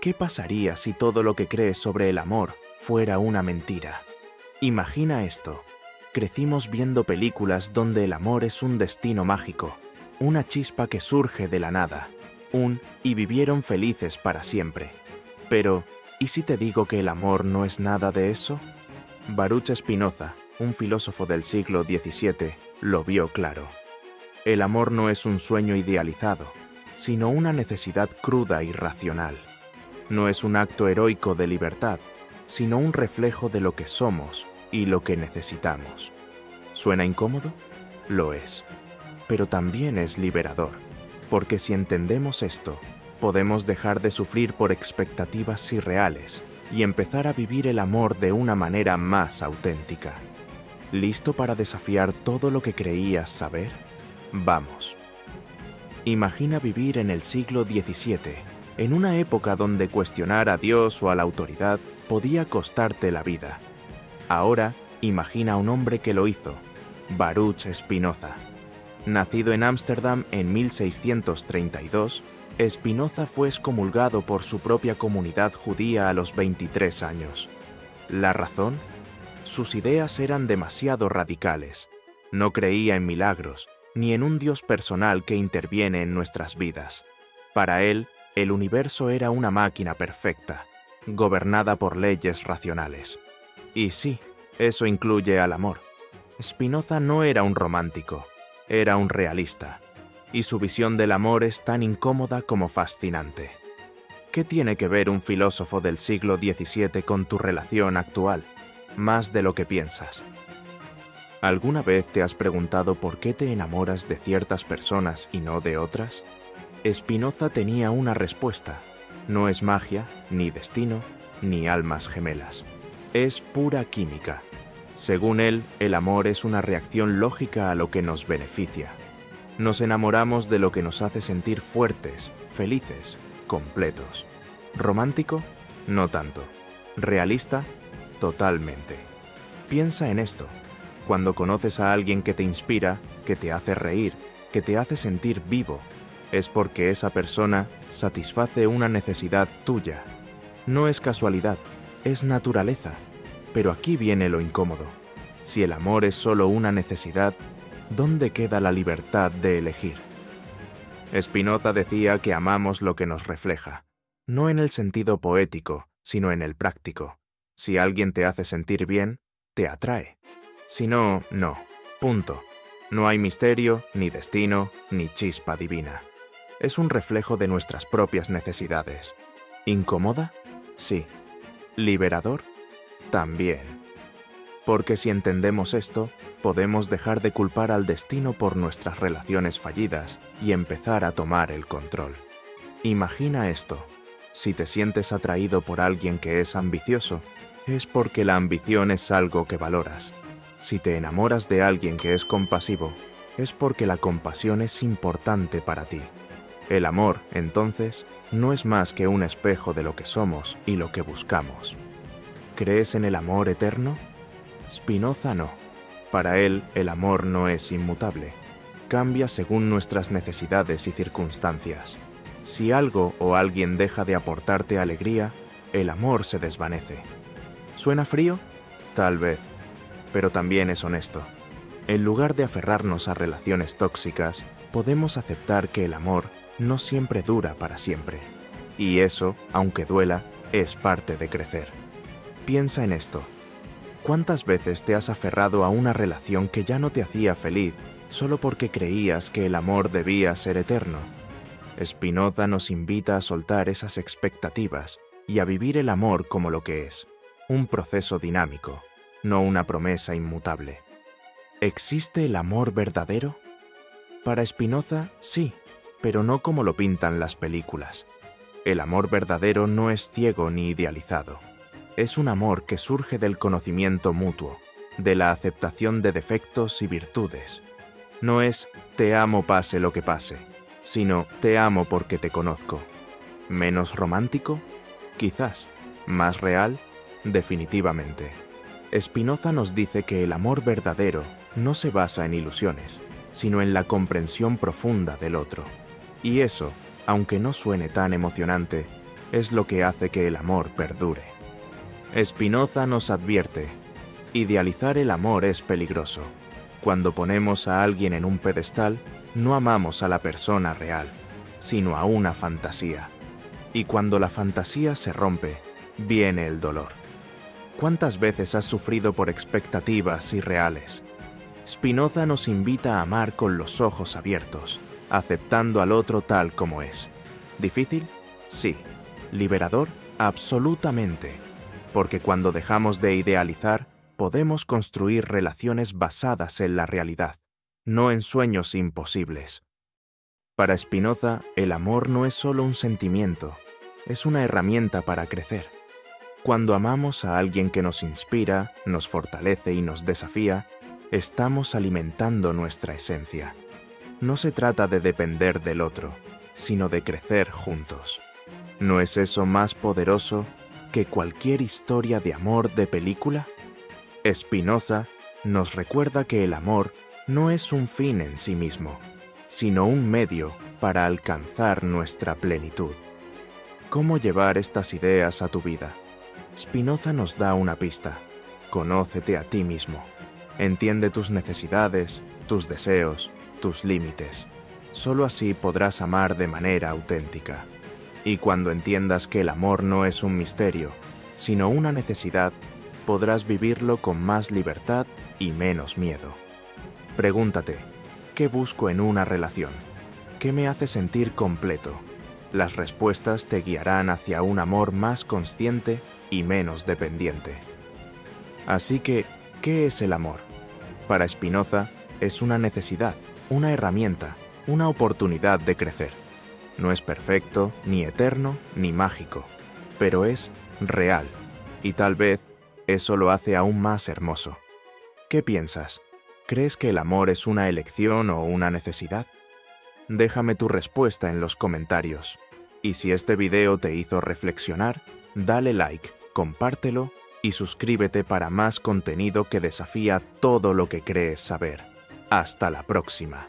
¿Qué pasaría si todo lo que crees sobre el amor fuera una mentira? Imagina esto. Crecimos viendo películas donde el amor es un destino mágico, una chispa que surge de la nada, y vivieron felices para siempre. Pero, ¿y si te digo que el amor no es nada de eso? Baruch Spinoza, un filósofo del siglo XVII, lo vio claro. El amor no es un sueño idealizado, sino una necesidad cruda y racional. No es un acto heroico de libertad, sino un reflejo de lo que somos y lo que necesitamos. ¿Suena incómodo? Lo es. Pero también es liberador, porque si entendemos esto, podemos dejar de sufrir por expectativas irreales y empezar a vivir el amor de una manera más auténtica. ¿Listo para desafiar todo lo que creías saber? Vamos. Imagina vivir en el siglo XVII, en una época donde cuestionar a Dios o a la autoridad podía costarte la vida. Ahora, imagina a un hombre que lo hizo, Baruch Spinoza. Nacido en Ámsterdam en 1632, Spinoza fue excomulgado por su propia comunidad judía a los 23 años. ¿La razón? Sus ideas eran demasiado radicales. No creía en milagros, ni en un Dios personal que interviene en nuestras vidas. Para él, el universo era una máquina perfecta, gobernada por leyes racionales. Y sí, eso incluye al amor. Spinoza no era un romántico, era un realista, y su visión del amor es tan incómoda como fascinante. ¿Qué tiene que ver un filósofo del siglo XVII con tu relación actual? Más de lo que piensas. ¿Alguna vez te has preguntado por qué te enamoras de ciertas personas y no de otras? Spinoza tenía una respuesta. No es magia, ni destino, ni almas gemelas. Es pura química. Según él, el amor es una reacción lógica a lo que nos beneficia. Nos enamoramos de lo que nos hace sentir fuertes, felices, completos. ¿Romántico? No tanto. ¿Realista? Totalmente. Piensa en esto. Cuando conoces a alguien que te inspira, que te hace reír, que te hace sentir vivo, es porque esa persona satisface una necesidad tuya. No es casualidad, es naturaleza. Pero aquí viene lo incómodo. Si el amor es solo una necesidad, ¿dónde queda la libertad de elegir? Spinoza decía que amamos lo que nos refleja, no en el sentido poético, sino en el práctico. Si alguien te hace sentir bien, te atrae. Si no, no. Punto. No hay misterio, ni destino, ni chispa divina. Es un reflejo de nuestras propias necesidades. ¿Incómoda? Sí. ¿Liberador? También. Porque si entendemos esto, podemos dejar de culpar al destino por nuestras relaciones fallidas y empezar a tomar el control. Imagina esto. Si te sientes atraído por alguien que es ambicioso, es porque la ambición es algo que valoras. Si te enamoras de alguien que es compasivo, es porque la compasión es importante para ti. El amor, entonces, no es más que un espejo de lo que somos y lo que buscamos. ¿Crees en el amor eterno? Spinoza no. Para él, el amor no es inmutable. Cambia según nuestras necesidades y circunstancias. Si algo o alguien deja de aportarte alegría, el amor se desvanece. ¿Suena frío? Tal vez. Pero también es honesto. En lugar de aferrarnos a relaciones tóxicas, podemos aceptar que el amor no siempre dura para siempre. Y eso, aunque duela, es parte de crecer. Piensa en esto. ¿Cuántas veces te has aferrado a una relación que ya no te hacía feliz solo porque creías que el amor debía ser eterno? Spinoza nos invita a soltar esas expectativas y a vivir el amor como lo que es, un proceso dinámico, no una promesa inmutable. ¿Existe el amor verdadero? Para Spinoza, sí, pero no como lo pintan las películas. El amor verdadero no es ciego ni idealizado. Es un amor que surge del conocimiento mutuo, de la aceptación de defectos y virtudes. No es «te amo pase lo que pase», sino «te amo porque te conozco». ¿Menos romántico? Quizás. ¿Más real? Definitivamente. Spinoza nos dice que el amor verdadero no se basa en ilusiones, sino en la comprensión profunda del otro. Y eso, aunque no suene tan emocionante, es lo que hace que el amor perdure. Spinoza nos advierte: idealizar el amor es peligroso. Cuando ponemos a alguien en un pedestal, no amamos a la persona real, sino a una fantasía. Y cuando la fantasía se rompe, viene el dolor. ¿Cuántas veces has sufrido por expectativas irreales? Spinoza nos invita a amar con los ojos abiertos, aceptando al otro tal como es. ¿Difícil? Sí. ¿Liberador? Absolutamente. Porque cuando dejamos de idealizar, podemos construir relaciones basadas en la realidad, no en sueños imposibles. Para Spinoza, el amor no es solo un sentimiento, es una herramienta para crecer. Cuando amamos a alguien que nos inspira, nos fortalece y nos desafía, estamos alimentando nuestra esencia. No se trata de depender del otro, sino de crecer juntos. ¿No es eso más poderoso que cualquier historia de amor de película? Spinoza nos recuerda que el amor no es un fin en sí mismo, sino un medio para alcanzar nuestra plenitud. ¿Cómo llevar estas ideas a tu vida? Spinoza nos da una pista: conócete a ti mismo. Entiende tus necesidades, tus deseos, tus límites. Solo así podrás amar de manera auténtica. Y cuando entiendas que el amor no es un misterio, sino una necesidad, podrás vivirlo con más libertad y menos miedo. Pregúntate: ¿qué busco en una relación? ¿Qué me hace sentir completo? Las respuestas te guiarán hacia un amor más consciente y menos dependiente. Así que, ¿qué es el amor? Para Spinoza, es una necesidad, una herramienta, una oportunidad de crecer. No es perfecto, ni eterno, ni mágico, pero es real, y tal vez eso lo hace aún más hermoso. ¿Qué piensas? ¿Crees que el amor es una elección o una necesidad? Déjame tu respuesta en los comentarios. Y si este video te hizo reflexionar, dale like, compártelo y suscríbete para más contenido que desafía todo lo que crees saber. Hasta la próxima.